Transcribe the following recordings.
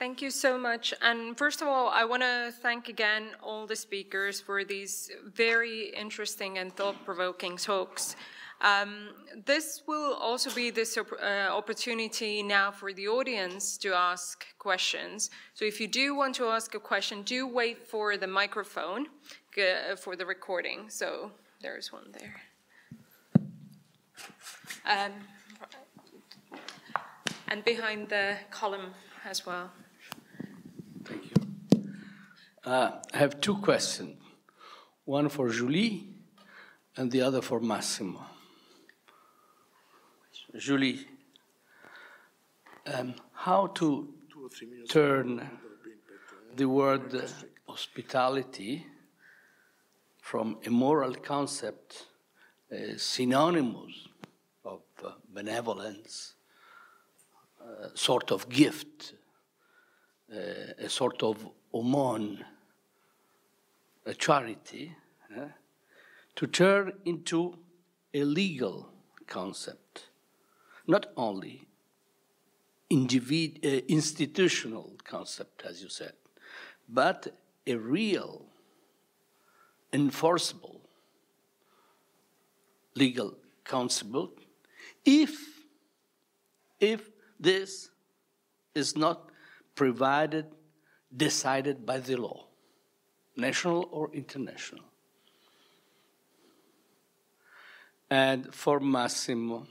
Thank you so much. And first of all, I want to thank again all the speakers for these very interesting and thought-provoking talks. This will also be this opportunity now for the audience to ask questions. So if you do want to ask a question, do wait for the microphone for the recording. So there's one there. And behind the column as well. Thank you. I have two questions, one for Julie and the other for Massimo. Julie, how to turn the word hospitality from a moral concept, synonymous of benevolence, sort of gift, a sort of aumône, a charity, to turn into a legal concept, not only institutional concept, as you said, but a real, enforceable legal concept, if this is not decided by the law, national or international. And for Massimo,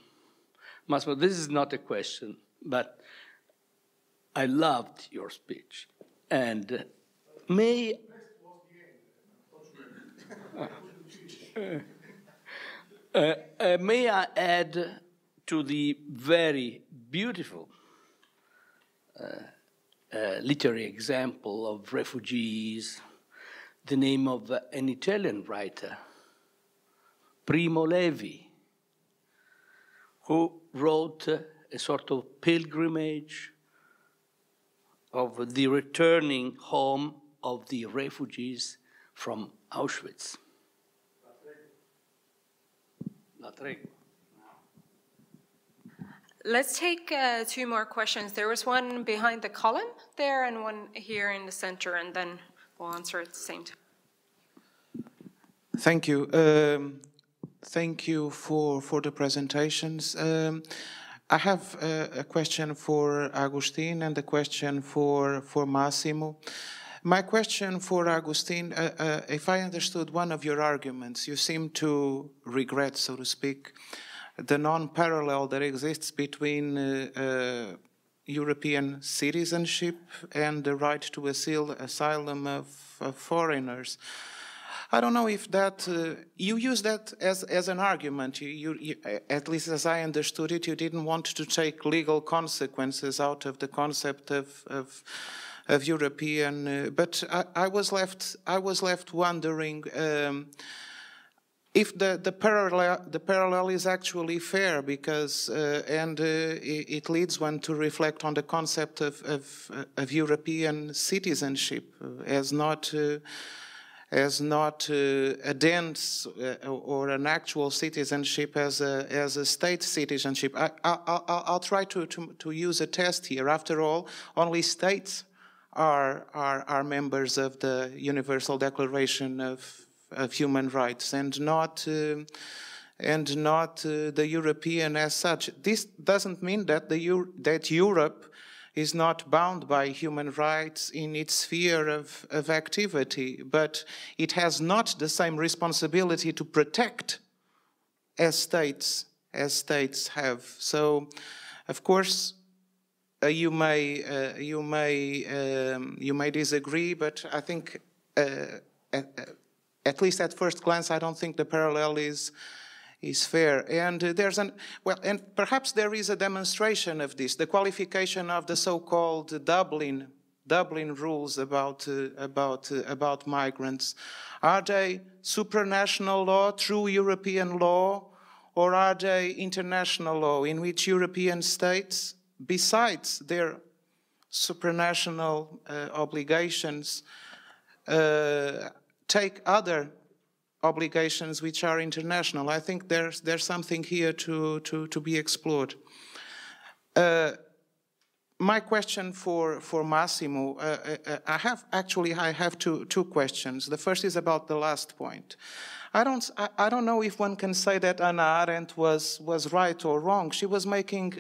this is not a question, but I loved your speech. And may I add to the very beautiful literary example of refugees, the name of an Italian writer, Primo Levi, who wrote a sort of pilgrimage of the returning home of the refugees from Auschwitz. La Tregua. Let's take two more questions. There was one behind the column there and one here in the center, and then we'll answer at the same time. Thank you. Thank you for the presentations. I have a question for Agustin and a question for Massimo. My question for Agustin, if I understood one of your arguments, you seem to regret, so to speak, the non-parallel that exists between European citizenship and the right to asylum of foreigners. I don't know if that, you use that as an argument. You, at least as I understood it, you didn't want to take legal consequences out of the concept of European, but I was left wondering if the parallel is actually fair, because it leads one to reflect on the concept of European citizenship as not a dense or an actual citizenship as a state citizenship. I'll try to use a test here. After all, only states are members of the Universal Declaration of Human Rights, and not the European as such. This doesn't mean that Europe is not bound by human rights in its sphere of activity, but it has not the same responsibility to protect as states have. So, of course, you may disagree, but I think at least at first glance, I don't think the parallel is fair. And and perhaps there is a demonstration of this, the qualification of the so-called Dublin rules about migrants. Are they supranational law, true European law, or are they international law in which European states, besides their supranational obligations, take other obligations which are international? I think there's something here to be explored. my question for Massimo, I have two questions. The first is about the last point. I don't know if one can say that Hannah Arendt was right or wrong. She was making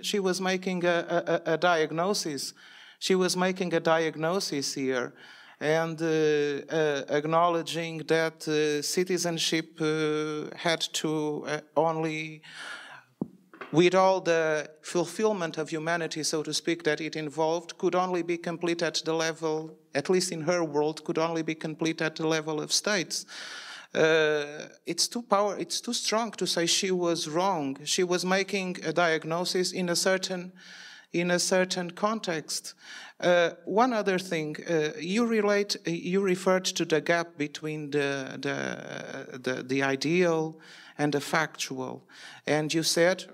a diagnosis. She was making a diagnosis here, and acknowledging that citizenship had to only, with all the fulfillment of humanity, so to speak, that it involved, could only be complete at the level, at least in her world, could only be complete at the level of states. It's too strong to say she was wrong. She was making a diagnosis in a certain context. One other thing, you referred to the gap between the ideal and the factual, and you said,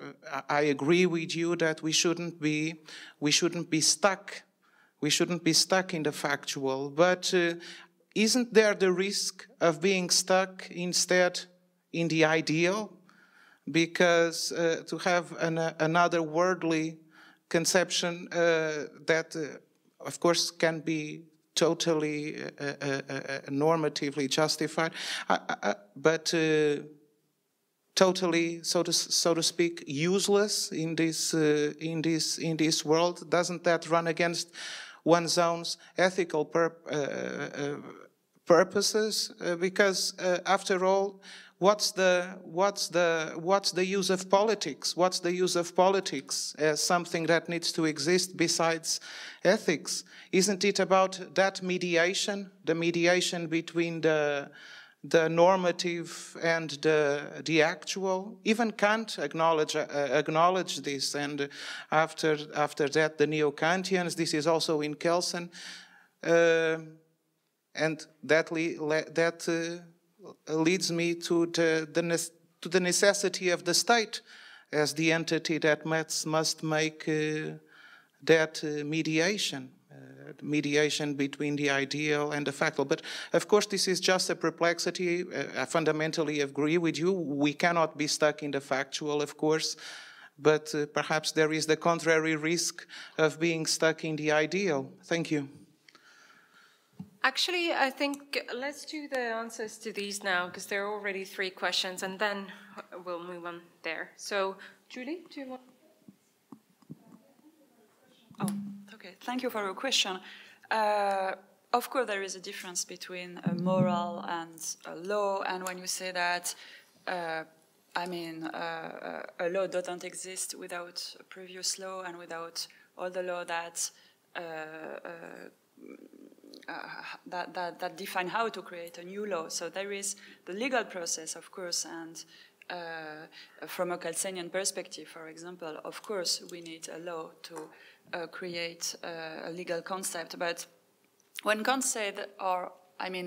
I agree with you that we shouldn't be stuck in the factual, but isn't there the risk of being stuck instead in the ideal? Because to have another worldly conception that, of course, can be totally normatively justified, but totally, so to speak, useless in this world. Doesn't that run against one's own ethical purposes? Because after all, what's the use of politics? What's the use of politics as something that needs to exist besides ethics? Isn't it about that mediation, the mediation between the normative and the actual? Even Kant acknowledged this, and after that, the Neo-Kantians. This is also in Kelsen, and that leads me to the necessity of the state as the entity that must make that mediation between the ideal and the factual. But of course, this is just a perplexity. I fundamentally agree with you. We cannot be stuck in the factual, of course, but perhaps there is the contrary risk of being stuck in the ideal. Thank you. Actually, I think let's do the answers to these now, because there are already 3 questions, and then we'll move on there. So, Julie, do you want? Oh, okay. Thank you for your question. Of course, there is a difference between a moral and a law, and when you say that, a law doesn't exist without a previous law and without all the law that define how to create a new law. So there is the legal process, of course, and from a Kelsenian perspective, for example, of course, we need a law to create a legal concept. But when Kant said,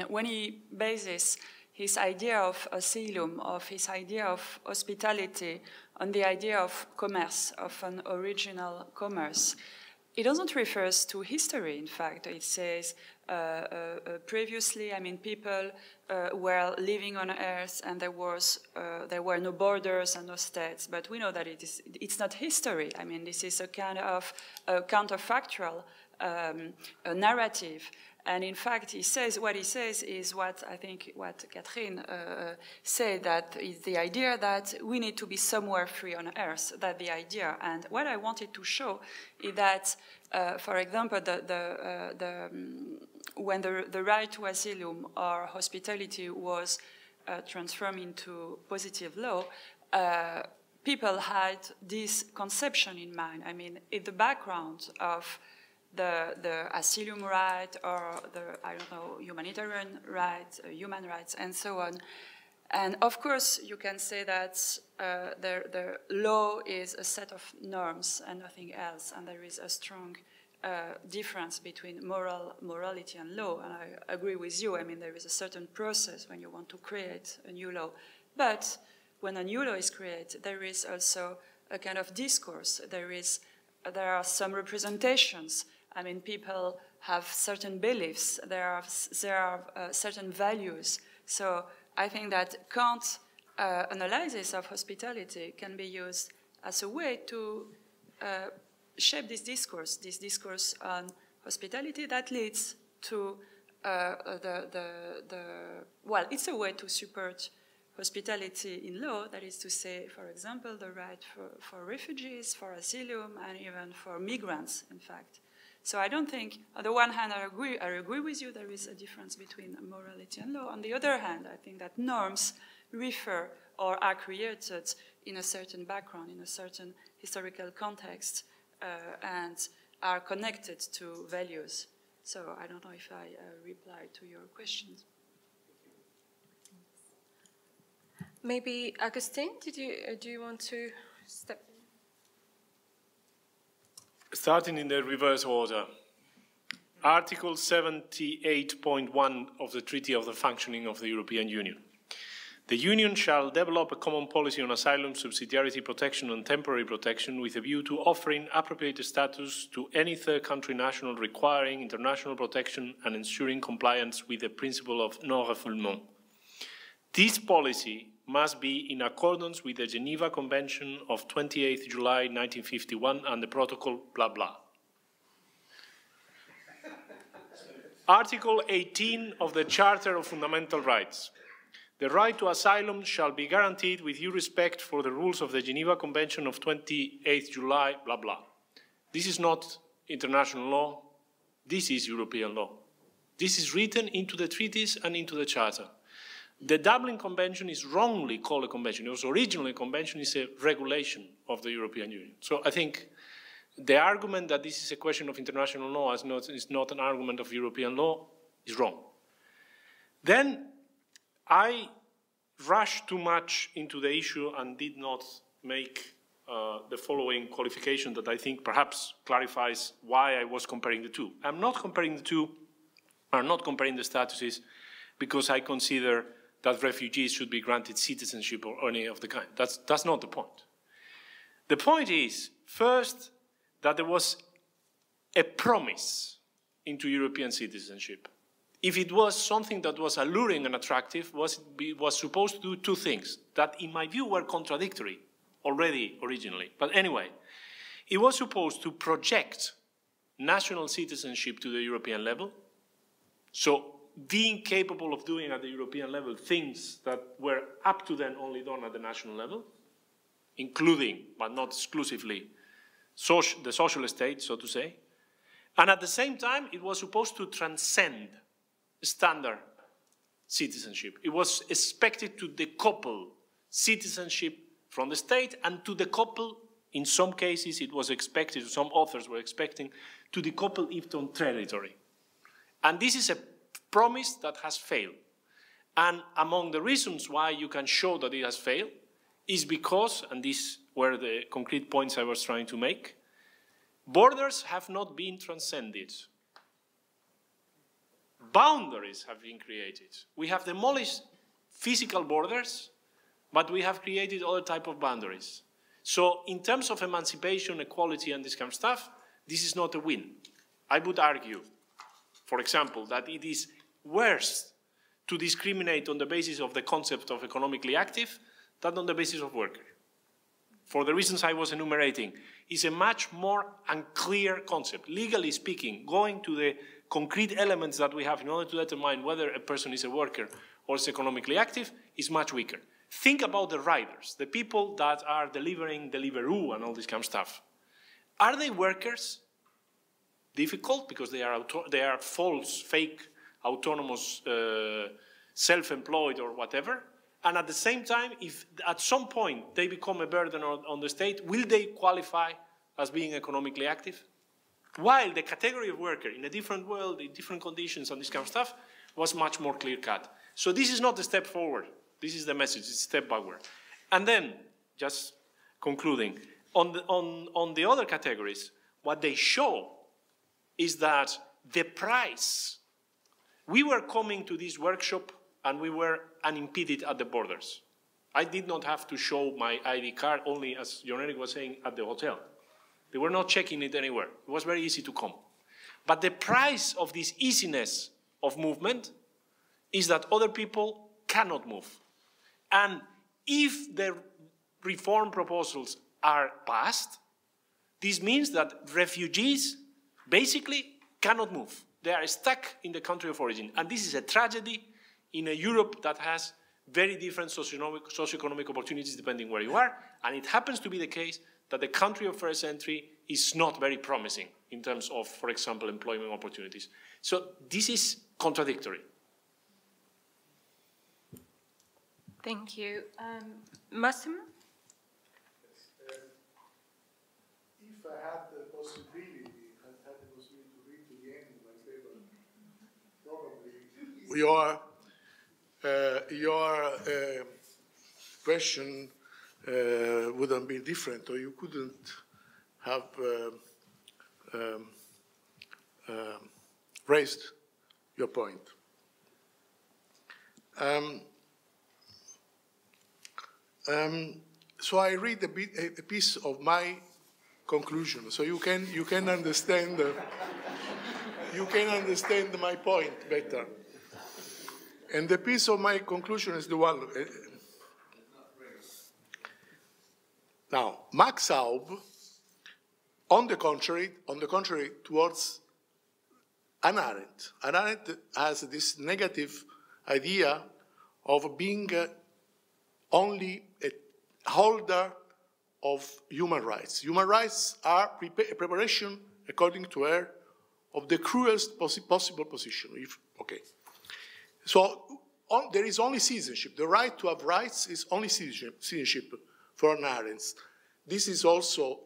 when he bases his idea of asylum, of his idea of hospitality, on the idea of commerce, of an original commerce, it doesn't refer to history. In fact, it says previously, people were living on Earth, and there were no borders and no states. But we know that it's not history. This is a kind of counterfactual narrative. And in fact, what he says is what Catherine said, that is the idea that we need to be somewhere free on Earth. That's the idea. And what I wanted to show is that, for example, when the right to asylum or hospitality was transformed into positive law, people had this conception in mind. In the background of the asylum right or humanitarian rights, human rights, and so on. And of course, you can say that the law is a set of norms and nothing else, and there is a strong difference between morality and law. And I agree with you. There is a certain process when you want to create a new law. But when a new law is created, there is also a kind of discourse. There are some representations. People have certain beliefs. There are certain values. So I think that Kant's analysis of hospitality can be used as a way to shape this discourse on hospitality that leads to well, it's a way to support hospitality in law, that is to say, for example, the right for refugees, for asylum, and even for migrants, in fact. So I don't think, on the one hand, I agree with you, there is a difference between morality and law. On the other hand, I think that norms refer or are created in a certain background, in a certain historical context, and are connected to values. So I don't know if I replied to your questions. Maybe Agustin, do you want to step in? Starting in the reverse order. Article 78.1 of the Treaty of the Functioning of the European Union. The Union shall develop a common policy on asylum, subsidiarity protection and temporary protection with a view to offering appropriate status to any third country national requiring international protection and ensuring compliance with the principle of non-refoulement. This policy must be in accordance with the Geneva Convention of 28 July 1951 and the protocol blah blah. Article 18 of the Charter of Fundamental Rights. The right to asylum shall be guaranteed with due respect for the rules of the Geneva Convention of 28 July, blah, blah. This is not international law. This is European law. This is written into the treaties and into the Charter. The Dublin Convention is wrongly called a convention. It was originally a convention, it's a regulation of the European Union. So I think the argument that this is a question of international law is not an argument of European law is wrong. Then I rushed too much into the issue and did not make the following qualification that I think perhaps clarifies why I was comparing the two. I'm not comparing the two, I'm not comparing the statuses because I consider that refugees should be granted citizenship or any of the kind. That's not the point. The point is, first, that there was a promise into European citizenship. If it was something that was alluring and attractive, it was supposed to do two things that, in my view, were contradictory already originally. But anyway, it was supposed to project national citizenship to the European level, so being capable of doing at the European level things that were up to then only done at the national level, including, but not exclusively, the social state, so to say. And at the same time, it was supposed to transcend standard citizenship. It was expected to decouple citizenship from the state and to decouple, in some cases it was expected, some authors were expecting, to decouple it from territory. And this is a promise that has failed. And among the reasons why you can show that it has failed is because, and these were the concrete points I was trying to make, borders have not been transcended. Boundaries have been created. We have demolished physical borders, but we have created other type of boundaries. So in terms of emancipation, equality, and this kind of stuff, this is not a win. I would argue, for example, that it is worse to discriminate on the basis of the concept of economically active than on the basis of worker. For the reasons I was enumerating, it's a much more unclear concept. Legally speaking, going to the concrete elements that we have in order to determine whether a person is a worker or is economically active is much weaker. Think about the riders, the people that are delivering Deliveroo and all this kind of stuff. Are they workers? Difficult, because they are false, fake, autonomous, self-employed or whatever. And at the same time, if at some point they become a burden on the state, will they qualify as being economically active? While the category of worker in a different world, in different conditions and this kind of stuff, was much more clear-cut. So this is not a step forward. This is the message, it's a step backward. And then, just concluding, on the other categories, what they show is that the price, we were coming to this workshop and we were unimpeded at the borders. I did not have to show my ID card only, as Jon-Erik was saying, at the hotel. They were not checking it anywhere. It was very easy to come. But the price of this easiness of movement is that other people cannot move. And if the reform proposals are passed, This means that refugees basically cannot move. They are stuck in the country of origin. And this is a tragedy in a Europe that has very different socioeconomic opportunities depending where you are. And it happens to be the case that the country of first entry is not very promising in terms of, for example, employment opportunities. So this is contradictory. Thank you. Massimo? If I had the possibility, to read to the end of my paper, probably your question wouldn't be different, or you couldn't have raised your point. So I read a piece of my conclusion, so you can understand my point better. And the piece of my conclusion is the one. Now, Max Aub, on the contrary, towards Hannah Arendt. Hannah Arendt has this negative idea of being only a holder of human rights. Human rights are a preparation, according to her, of the cruelest possible position. Okay. So there is only citizenship. The right to have rights is only citizenship for Hannah Arendt. This is also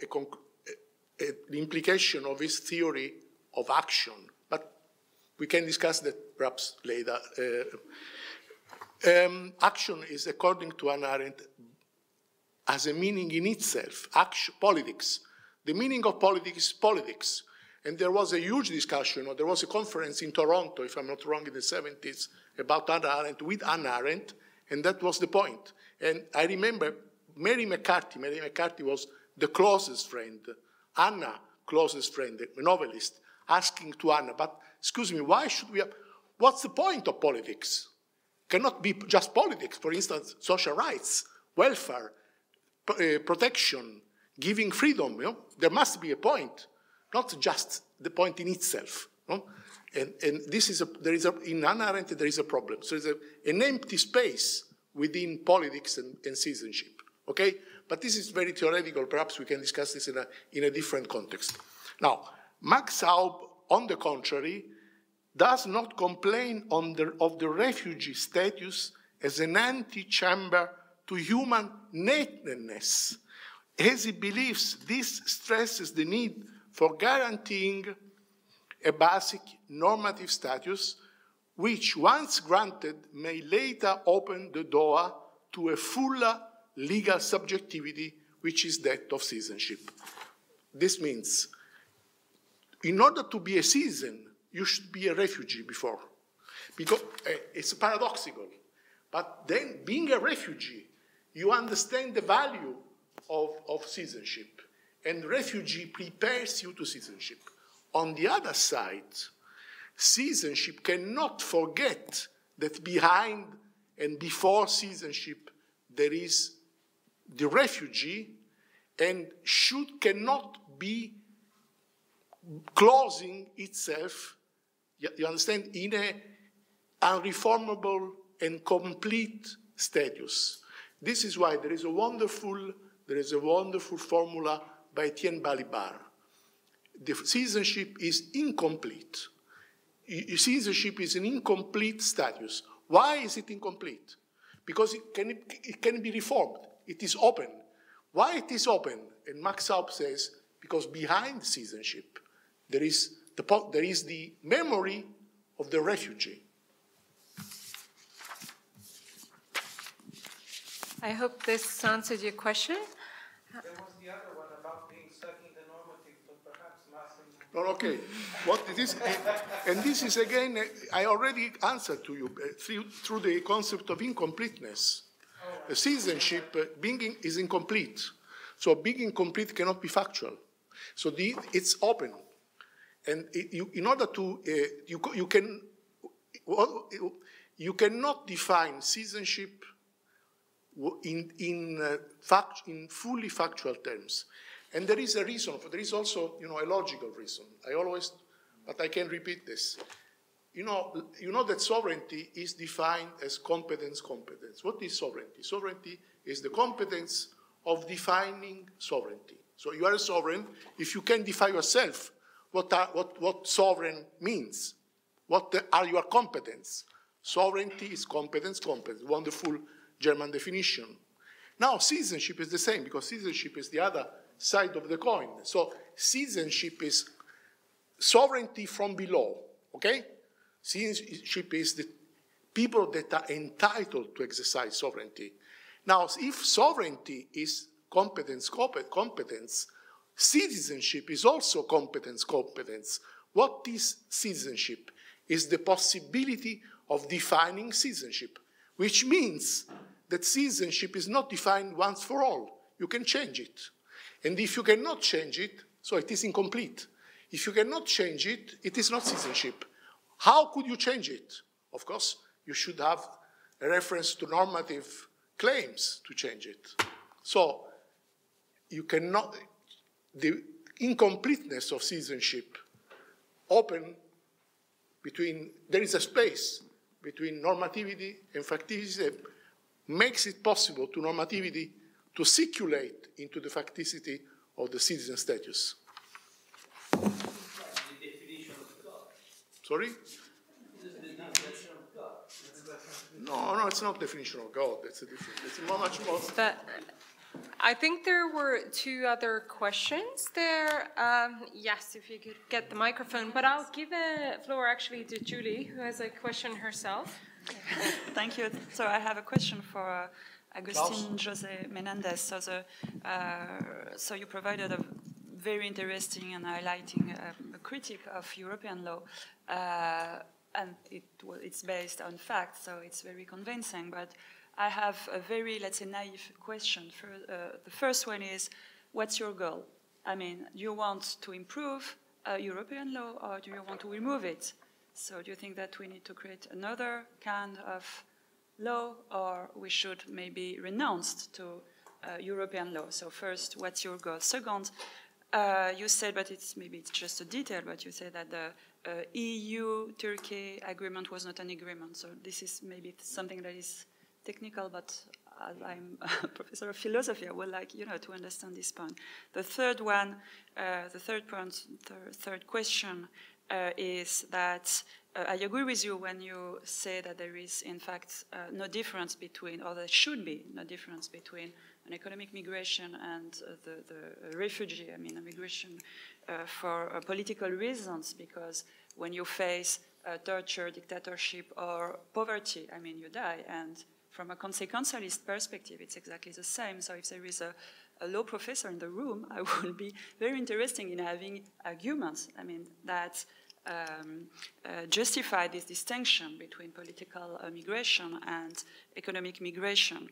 the implication of his theory of action, but we can discuss that perhaps later. Action is, according to Hannah Arendt, has a meaning in itself, action, politics. The meaning of politics is politics. And there was a huge discussion, or there was a conference in Toronto, if I'm not wrong, in the 70s, about Hannah Arendt, with Hannah Arendt, and that was the point. And I remember Mary McCarthy was the closest friend, Anna, closest friend, a novelist, asking to Anna, but excuse me, why should we have, what's the point of politics? Cannot be just politics, for instance, social rights, welfare, protection, giving freedom, you know? There must be a point, not just the point in itself. No? And this is in Hannah Arendt there is a problem. So there's an empty space within politics and citizenship, okay? But this is very theoretical. Perhaps we can discuss this in a different context. Now, Max Aub, on the contrary, does not complain of the refugee status as an antechamber to human nakedness, as he believes this stresses the need for guaranteeing a basic normative status, which, once granted, may later open the door to a fuller legal subjectivity, which is that of citizenship. This means, in order to be a citizen, you should be a refugee before. Because it's paradoxical. But then, being a refugee, you understand the value of citizenship. And refugee prepares you to citizenship. On the other side, citizenship cannot forget that behind and before citizenship there is the refugee, and cannot be closing itself, you understand, in an unreformable and complete status. This is why there is a wonderful formula by Etienne Balibar. The citizenship is incomplete. Citizenship is an incomplete status. Why is it incomplete? Because it can be reformed. It is open. Why it is open? And Max Aub says, because behind citizenship, there is the memory of the refugee. I hope this answered your question. There was the other one about being stuck in the normative, but perhaps Massimo. No, okay. What it is, and this is again, I already answered to you through the concept of incompleteness. The citizenship being is incomplete. So being incomplete cannot be factual. So it's open. And in order to, you cannot define citizenship in fully factual terms. And there is a reason, there is also, a logical reason. But I can repeat this. You know that sovereignty is defined as competence. What is sovereignty? Sovereignty is the competence of defining sovereignty. So you are a sovereign if you can define yourself what sovereign means. What are your competence? Sovereignty is competence. Wonderful German definition. Now, citizenship is the same, because citizenship is the other side of the coin. So citizenship is sovereignty from below, okay? Citizenship is the people that are entitled to exercise sovereignty. Now, if sovereignty is competence, citizenship is also competence. What is citizenship? Is the possibility of defining citizenship, which means that citizenship is not defined once for all. You can change it. And if you cannot change it, so it is incomplete. If you cannot change it, it is not citizenship. How could you change it? Of course, you should have a reference to normative claims to change it. So you cannot, the incompleteness of citizenship there is a space between normativity and facticity that makes it possible to normativity to circulate into the facticity of the citizen status. The definition of God. Sorry? The definition of God. No, it's not definition of God. That's a different. It's much more. I think there were two other questions there. Yes, if you could get the microphone. But I'll give the floor actually to Julie, who has a question herself. Thank you. So I have a question for Agustin José Menendez. So you provided a very interesting and highlighting a critique of European law. And it's based on facts, so it's very convincing. But I have a very, let's say, naive question. The first one is, what's your goal? I mean, do you want to improve European law, or do you want to remove it? So do you think that we need to create another kind of law, or we should maybe renounce to European law? So first, what's your goal? Second, you said, but maybe it's just a detail, but you said that the EU-Turkey agreement was not an agreement. So this is maybe something that is technical, but as I'm a professor of philosophy, I would like to understand this point. The third one, the third question is that I agree with you when you say that there is, in fact, no difference between, or there should be no difference between an economic migration and the refugee. I mean, a migration for political reasons, because when you face torture, dictatorship, or poverty, I mean, you die. And from a consequentialist perspective, it's exactly the same. So if there is a law professor in the room, I would be very interested in having arguments, I mean, that justify this distinction between political migration and economic migration.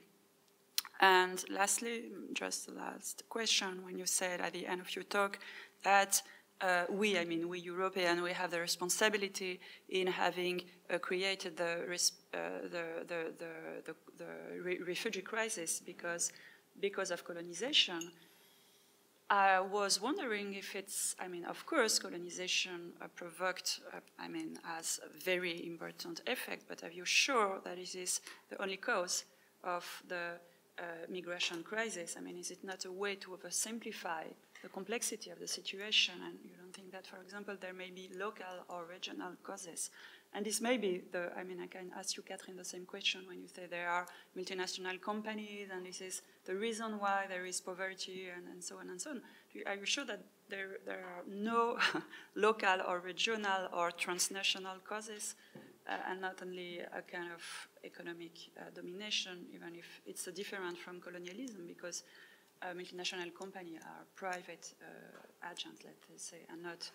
And lastly, just the last question, when you said at the end of your talk that we Europeans, we have the responsibility in having created the refugee crisis because of colonization. I was wondering if it's, I mean, of course, colonization provoked, has a very important effect, but are you sure that it is the only cause of the migration crisis? I mean, is it not a way to oversimplify the complexity of the situation? And you don't think that, for example, there may be local or regional causes? And this may be I can ask you, Catherine, the same question when you say there are multinational companies and this is the reason why there is poverty and so on and so on. Are you sure that there are no local or regional or transnational causes and not only a kind of economic domination, even if it's different from colonialism, because multinational companies are private agents, let's say, and not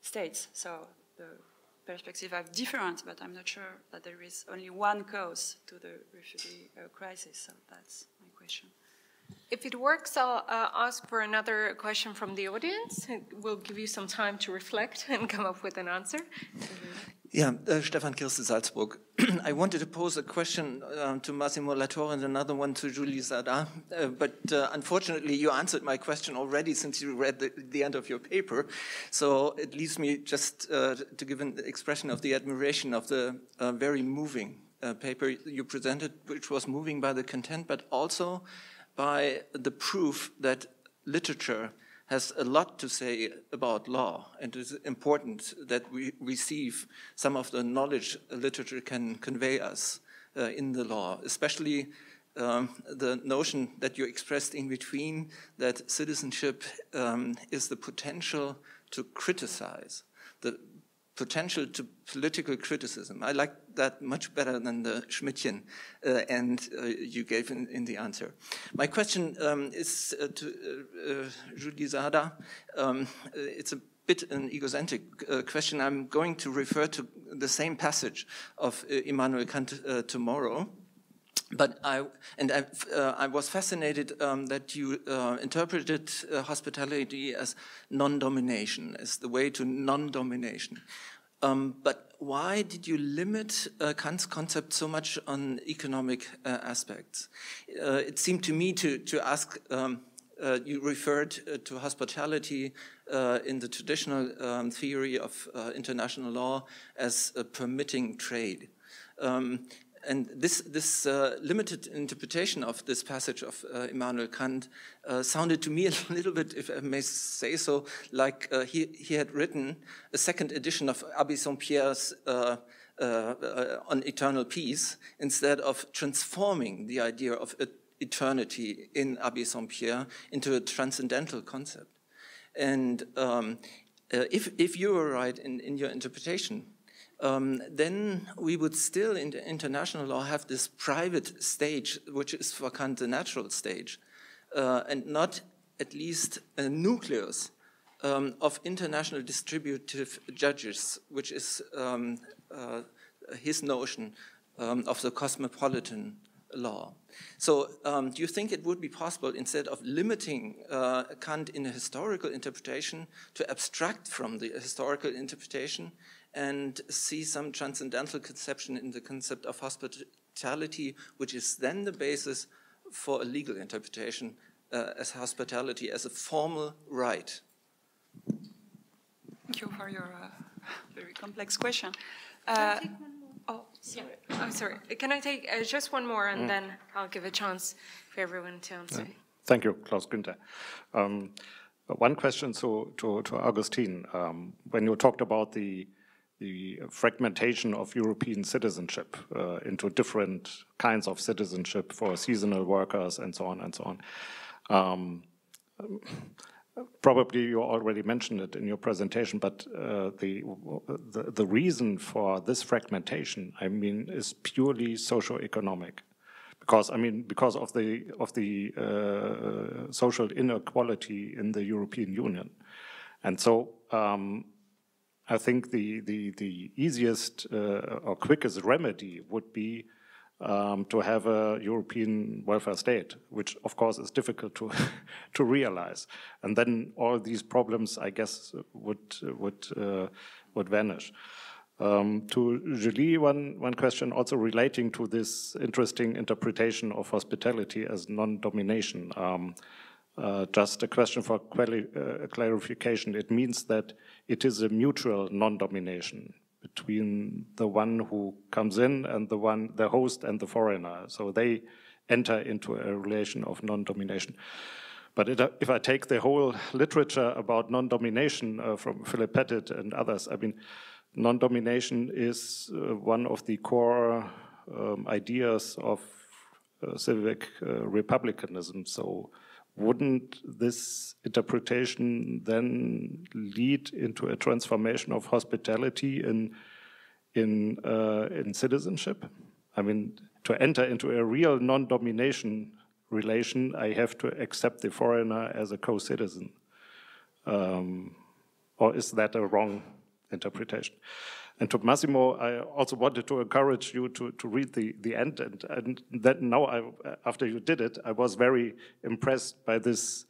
states. So the perspectives are different, but I'm not sure that there is only one cause to the refugee crisis. So that's my question. If it works, I'll ask for another question from the audience. We'll give you some time to reflect and come up with an answer. Yeah, Stefan Kirste, Salzburg. I wanted to pose a question to Massimo Latore and another one to Julie Zada, but unfortunately you answered my question already since you read the end of your paper. So it leaves me just to give an expression of the admiration of the very moving paper you presented, which was moving by the content, but also by the proof that literature has a lot to say about law, and it is important that we receive some of the knowledge literature can convey us in the law, especially the notion that you expressed in between, that citizenship is the potential to criticize, the potential to political criticism. I like that much better than the Schmidtchen and you gave in the answer. My question is to Julie Zada. It's a bit an egocentric question. I'm going to refer to the same passage of Immanuel Kant tomorrow. But I was fascinated that you interpreted hospitality as non-domination, as the way to non-domination. But why did you limit Kant's concept so much on economic aspects? It seemed to me to ask, you referred to hospitality in the traditional theory of international law as permitting trade. And this limited interpretation of this passage of Immanuel Kant sounded to me a little bit, if I may say so, like he had written a second edition of Abbé Saint-Pierre's on eternal peace, instead of transforming the idea of eternity in Abbé Saint-Pierre into a transcendental concept. And if you were right in your interpretation, then we would still, in the international law, have this private stage, which is for Kant the natural stage, and not at least a nucleus of international distributive judges, which is his notion of the cosmopolitan law. So do you think it would be possible, instead of limiting Kant in a historical interpretation, to abstract from the historical interpretation and see some transcendental conception in the concept of hospitality, which is then the basis for a legal interpretation as hospitality as a formal right? Thank you for your very complex question. Can I take one more? Oh, sorry. Yeah. I'm sorry. Can I take just one more, and then I'll give a chance for everyone to answer. Thank you, Klaus Günther. One question to Augustine. When you talked about the fragmentation of European citizenship into different kinds of citizenship for seasonal workers and so on and so on. Probably you already mentioned it in your presentation, but the reason for this fragmentation, I mean, is purely socio-economic, because of the social inequality in the European Union, and so. I think the easiest or quickest remedy would be to have a European welfare state, which of course is difficult to realize, and then all these problems, I guess, would vanish. To Julie, one question also relating to this interesting interpretation of hospitality as non-domination. Just a question for clarification. It means that it is a mutual non-domination between the one who comes in and the host and the foreigner. So they enter into a relation of non-domination. But if I take the whole literature about non-domination from Philip Pettit and others, I mean, non-domination is one of the core ideas of civic republicanism. So wouldn't this interpretation then lead into a transformation of hospitality in citizenship? I mean, to enter into a real non-domination relation, I have to accept the foreigner as a co-citizen. Or is that a wrong interpretation? And to Massimo, I also wanted to encourage you to read the end, and then now, after you did it, I was very impressed by this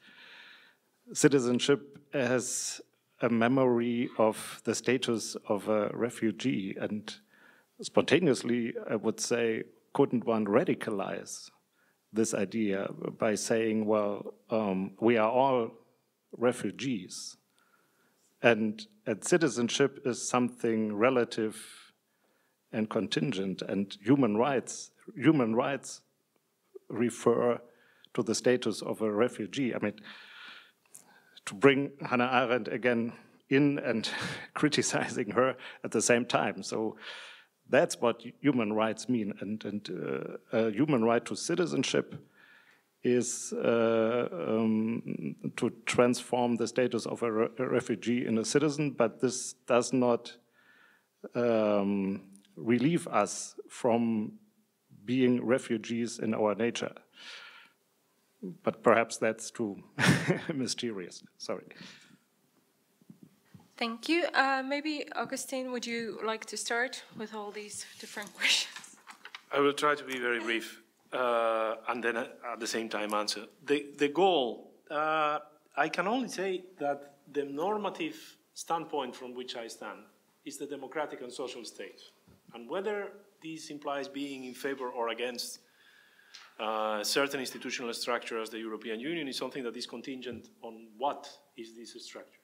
citizenship as a memory of the status of a refugee. And spontaneously, I would say, couldn't one radicalize this idea by saying, well, we are all refugees, and citizenship is something relative and contingent, and human rights refer to the status of a refugee. I mean, to bring Hannah Arendt again in and criticizing her at the same time. So that's what human rights mean, and a human right to citizenship is to transform the status of a refugee in a citizen, but this does not relieve us from being refugees in our nature. But perhaps that's too mysterious. Sorry. Thank you. Maybe, Augustine, would you like to start with all these different questions? I will try to be very brief. And then at the same time answer. The goal, I can only say that the normative standpoint from which I stand is the democratic and social state. And whether this implies being in favor or against certain institutional structure as the European Union is something that is contingent on what is this structure.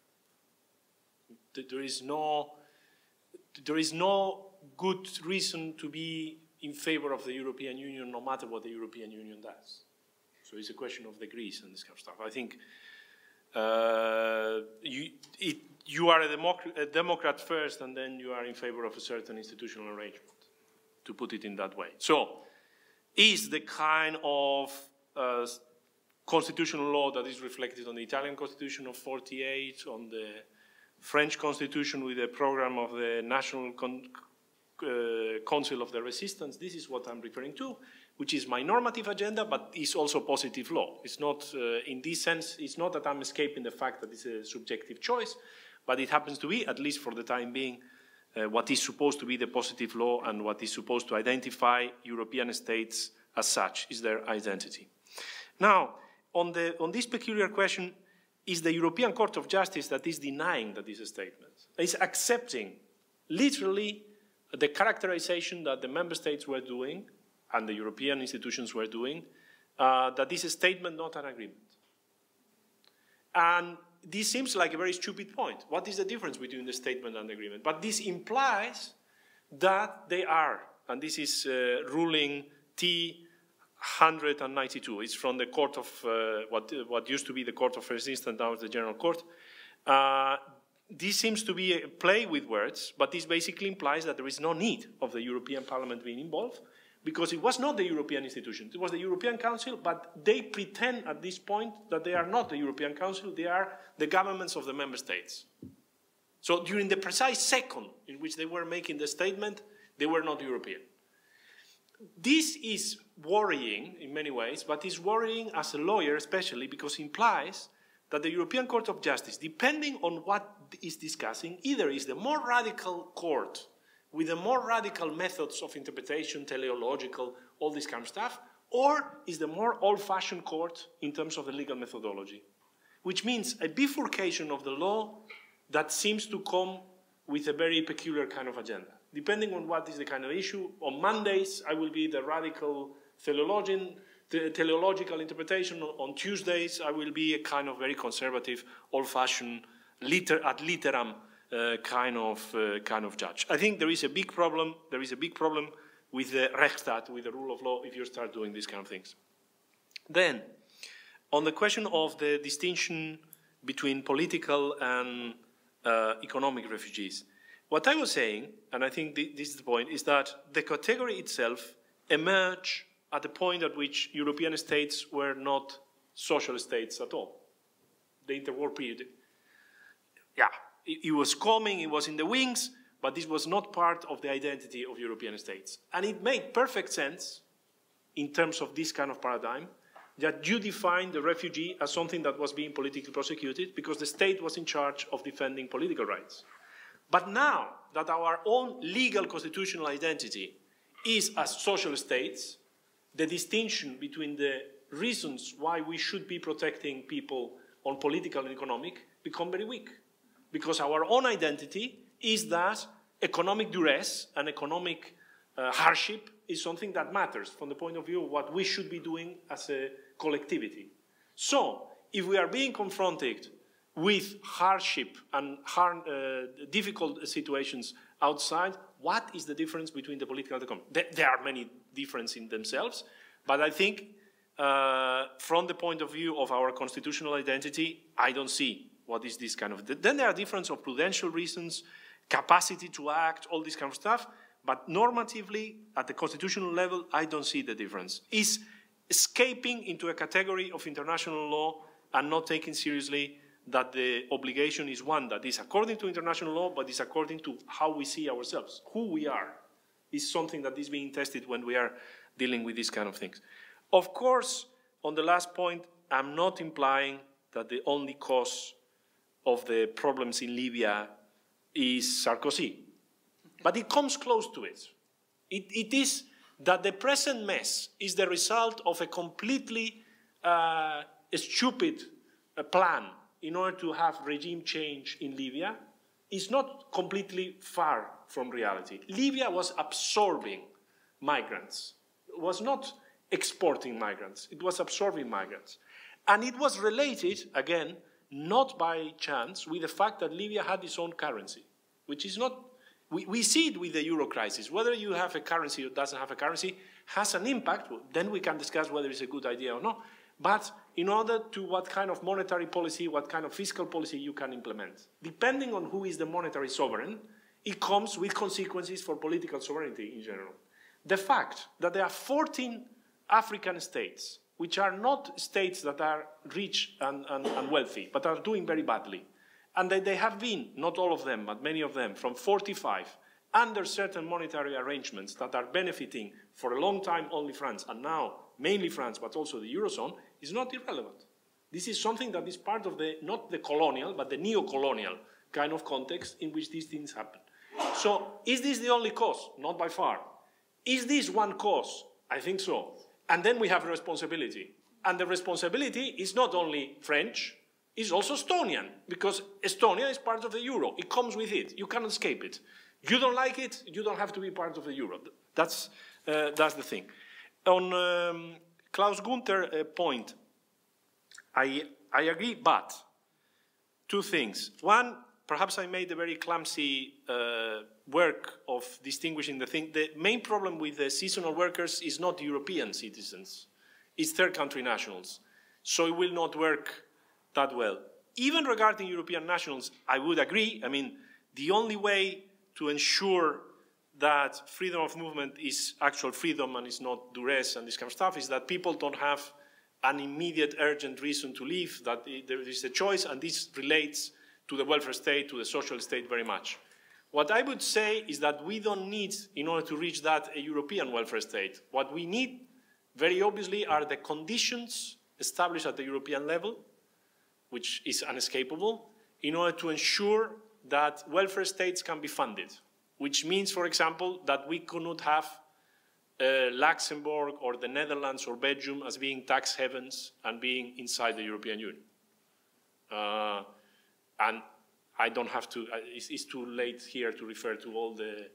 There is no good reason to be in favor of the European Union, no matter what the European Union does. So it's a question of degrees and this kind of stuff. I think you are a Democrat first, and then you are in favor of a certain institutional arrangement, to put it in that way. So is the kind of constitutional law that is reflected on the Italian Constitution of '48, on the French Constitution with the program of the National Council of the Resistance, this is what I'm referring to, which is my normative agenda, but is also positive law. It's not, in this sense, it's not that I'm escaping the fact that it's a subjective choice, but it happens to be, at least for the time being, what is supposed to be the positive law and what is supposed to identify European states as such, is their identity. Now, on this peculiar question, is the European Court of Justice that is denying that this statement, is accepting literally the characterization that the member states were doing and the European institutions were doing, that this is a statement, not an agreement. And this seems like a very stupid point. What is the difference between the statement and the agreement? But this implies that they are, and this is ruling T192. It's from the court of, what used to be the Court of First Instance, now it's the General Court. This seems to be a play with words, but this basically implies that there is no need of the European Parliament being involved, because it was not the European institution. It was the European Council, but they pretend at this point that they are not the European Council, they are the governments of the member states. So during the precise second in which they were making the statement, they were not European. This is worrying in many ways, but it's worrying as a lawyer especially because it implies that the European Court of Justice, depending on what is discussing, either is the more radical court with the more radical methods of interpretation, teleological, all this kind of stuff, or is the more old-fashioned court in terms of the legal methodology, which means a bifurcation of the law that seems to come with a very peculiar kind of agenda. Depending on what is the kind of issue, on Mondays I will be the radical teleologian, the teleological interpretation. On Tuesdays I will be a kind of very conservative, old-fashioned, ad literam kind of judge. I think there is a big problem. There is a big problem with the Rechtsstaat, with the rule of law, if you start doing these kind of things. Then, on the question of the distinction between political and economic refugees, what I was saying, and I think this is the point, is that the category itself emerged at the point at which European states were not social states at all. The interwar period. Yeah, it was coming, it was in the wings, but this was not part of the identity of European states. And it made perfect sense, in terms of this kind of paradigm, that you define the refugee as something that was being politically prosecuted because the state was in charge of defending political rights. But now that our own legal constitutional identity is as social states, the distinction between the reasons why we should be protecting people on political and economic become very weak. Because our own identity is that economic duress and economic hardship is something that matters from the point of view of what we should be doing as a collectivity. So, if we are being confronted with hardship and difficult situations outside, what is the difference between the political and the economic? There are many differences in themselves, but I think from the point of view of our constitutional identity, I don't see what is this kind of... Then there are differences of prudential reasons, capacity to act, all this kind of stuff, but normatively, at the constitutional level, I don't see the difference. It's escaping into a category of international law and not taking seriously that the obligation is one that is according to international law, but is according to how we see ourselves. Who we are is something that is being tested when we are dealing with these kind of things. Of course, on the last point, I'm not implying that the only cause of the problems in Libya is Sarkozy. But it comes close to it. It is that the present mess is the result of a completely stupid plan in order to have regime change in Libya. Is not completely far from reality. Libya was absorbing migrants. It was not exporting migrants. It was absorbing migrants. And it was related, again, not by chance, with the fact that Libya had its own currency, which is not... We see it with the euro crisis. Whether you have a currency or doesn't have a currency has an impact. Then we can discuss whether it's a good idea or not. But in order to what kind of monetary policy, what kind of fiscal policy you can implement. Depending on who is the monetary sovereign, it comes with consequences for political sovereignty in general. The fact that there are 14 African states, which are not states that are rich and wealthy, but are doing very badly, and that they have been, not all of them, but many of them, from 45, under certain monetary arrangements that are benefiting for a long time only France, and now mainly France, but also the Eurozone, is not irrelevant. This is something that is part of the, not the colonial, but the neo-colonial kind of context in which these things happen. So, is this the only cause? Not by far. Is this one cause? I think so. And then we have responsibility. And the responsibility is not only French, it's also Estonian, because Estonia is part of the euro. It comes with it. You cannot escape it. You don't like it, you don't have to be part of the euro. That's the thing. On Klaus Gunther's point, I agree, but two things. One, perhaps I made a very clumsy work of distinguishing the thing. The main problem with the seasonal workers is not European citizens. It's third country nationals. So it will not work that well. Even regarding European nationals, I would agree. I mean, the only way to ensure that freedom of movement is actual freedom and is not duress and this kind of stuff is that people don't have an immediate urgent reason to leave, that there is a choice, and this relates to the welfare state, to the social state very much. What I would say is that we don't need, in order to reach that, a European welfare state. What we need, very obviously, are the conditions established at the European level, which is unescapable, in order to ensure that welfare states can be funded, which means, for example, that we could not have Luxembourg or the Netherlands or Belgium as being tax havens and being inside the European Union. And I don't have to, it's too late here to refer to all the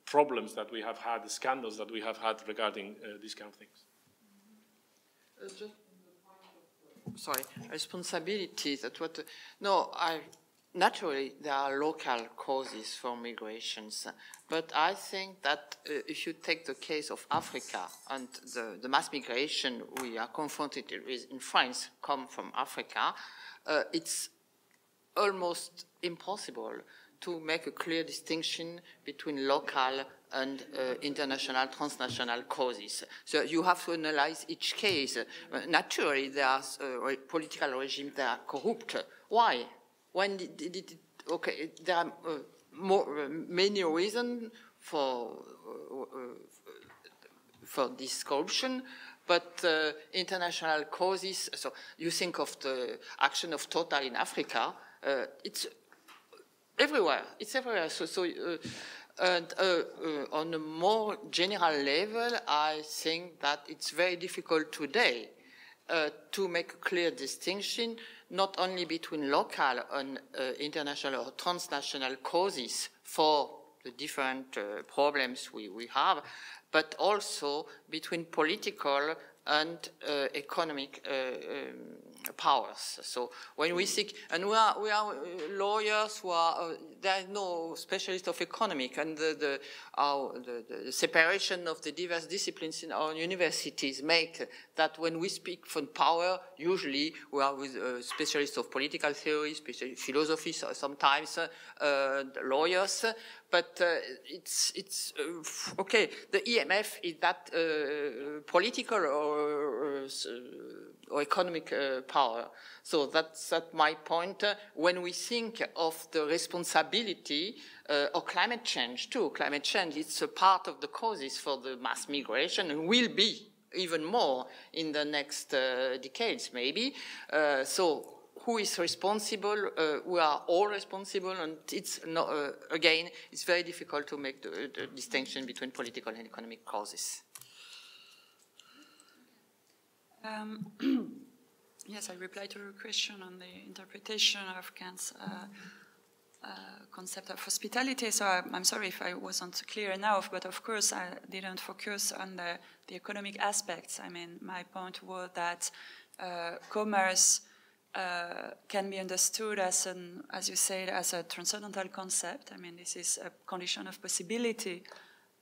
problems that we have had, the scandals that we have had regarding these kind of things. Just sorry, responsibility, that what, naturally there are local causes for migrations, but I think that if you take the case of Africa and the mass migration we are confronted with in France come from Africa, it's almost impossible to make a clear distinction between local and international, transnational causes. So you have to analyze each case. Naturally, there are political regimes that are corrupt. Why? When did it, okay, there are many reasons for this corruption, but international causes, so you think of the action of Total in Africa, it's everywhere. It's everywhere. On a more general level, I think that it's very difficult today to make a clear distinction, not only between local and international or transnational causes for the different problems we have, but also between political and economic powers. So when we seek, and we are lawyers who are, there is no specialist of economic, and the separation of the diverse disciplines in our universities make that when we speak from power, usually we are with specialists of political theory, philosophy, sometimes lawyers, but it's okay. The EMF is that political or economic power. So that's my point. When we think of the responsibility of climate change too, climate change is a part of the causes for the mass migration and will be even more in the next decades maybe. So who is responsible? We are all responsible, and it's not, again, it's very difficult to make the distinction between political and economic causes. Yes, I replied to your question on the interpretation of Kant's concept of hospitality. So I'm sorry if I wasn't clear enough, but of course I didn't focus on the economic aspects. I mean, my point was that commerce can be understood as as you said, as a transcendental concept. I mean, this is a condition of possibility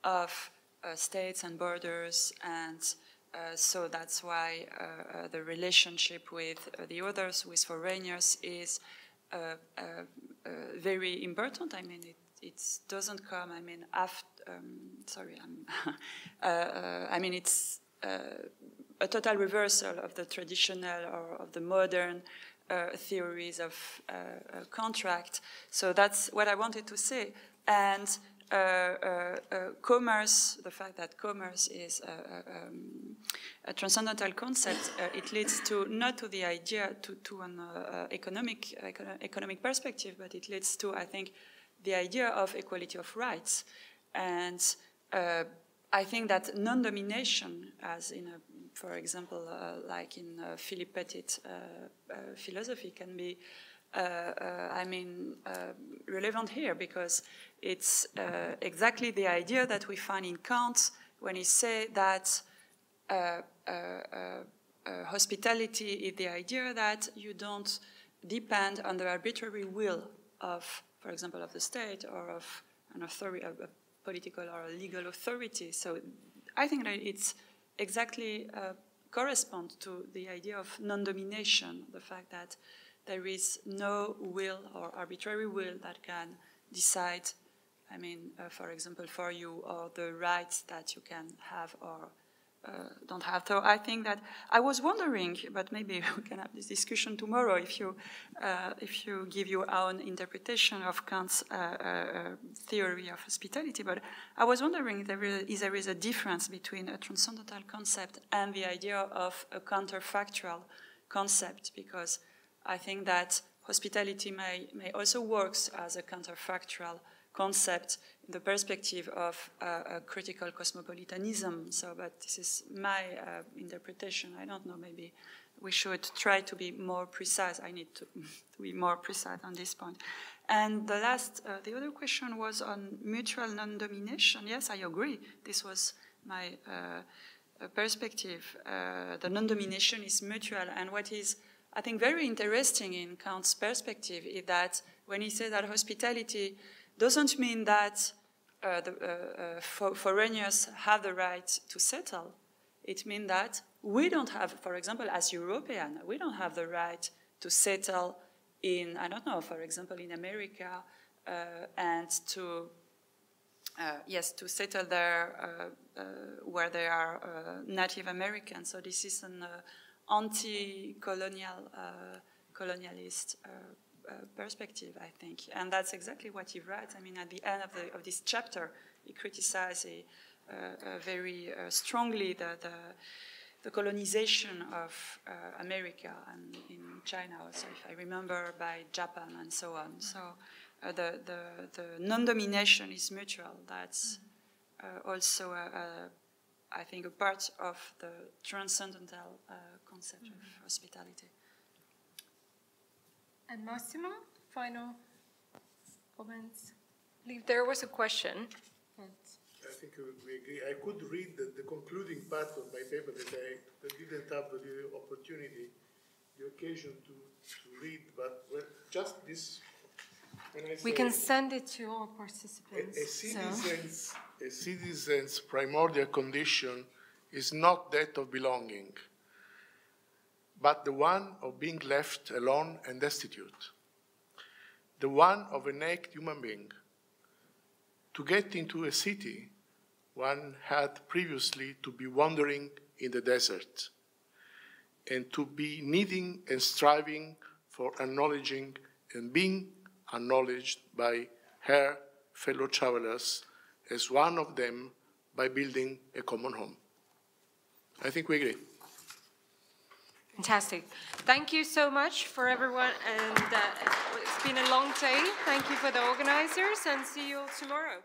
of states and borders, and so that's why the relationship with the others, with foreigners, is very important. I mean, it doesn't come, I mean, after, sorry, I mean, it's a total reversal of the traditional or of the modern theories of contract. So that's what I wanted to say. And commerce, the fact that commerce is a transcendental concept, it leads to not to the idea to an economic perspective, but it leads to, I think, the idea of equality of rights. And I think that non-domination, as in for example, like in Philippe Petit's philosophy, can be I mean, relevant here, because it's exactly the idea that we find in Kant when he says that hospitality is the idea that you don't depend on the arbitrary will of, for example, of the state or of an authority, a political or a legal authority. So I think that it's exactly corresponds to the idea of non-domination, the fact that there is no will or arbitrary will that can decide, I mean, for example, for you, or the rights that you can have or don't have. So I think that I was wondering, but maybe we can have this discussion tomorrow if you give your own interpretation of Kant's theory of hospitality. But I was wondering if there is a difference between a transcendental concept and the idea of a counterfactual concept, because I think that hospitality may also works as a counterfactual concept in the perspective of a critical cosmopolitanism. So, but this is my interpretation. I don't know, maybe we should try to be more precise. I need to be more precise on this point. And the other question was on mutual non-domination. Yes, I agree. This was my perspective. The non-domination is mutual, and what is, I think, very interesting in Kant's perspective is that when he says that hospitality doesn't mean that foreigners have the right to settle. It means that we don't have, for example, as Europeans, we don't have the right to settle in, I don't know, for example, in America, and to, yes, to settle there where they are Native Americans. So this is an anti-colonial, colonialist perspective, I think. And that's exactly what he writes. I mean, at the end of this chapter, he criticizes very strongly the colonization of America and in China also, if I remember, by Japan and so on. So the non-domination is mutual. That's also, I think, a part of the transcendental concept of hospitality. And Massimo, final comments? I believe there was a question. I think we agree. I could read the concluding part of my paper that I didn't have the opportunity, the occasion to read, but just this. When I say we can send it to all participants. A citizen's primordial condition is not that of belonging, but the one of being left alone and destitute, the one of a naked human being. To get into a city, one had previously to be wandering in the desert and to be needing and striving for acknowledging and being acknowledged by her fellow travelers as one of them by building a common home. I think we agree. Fantastic. Thank you so much for everyone, and it's been a long day. Thank you for the organizers, and see you all tomorrow.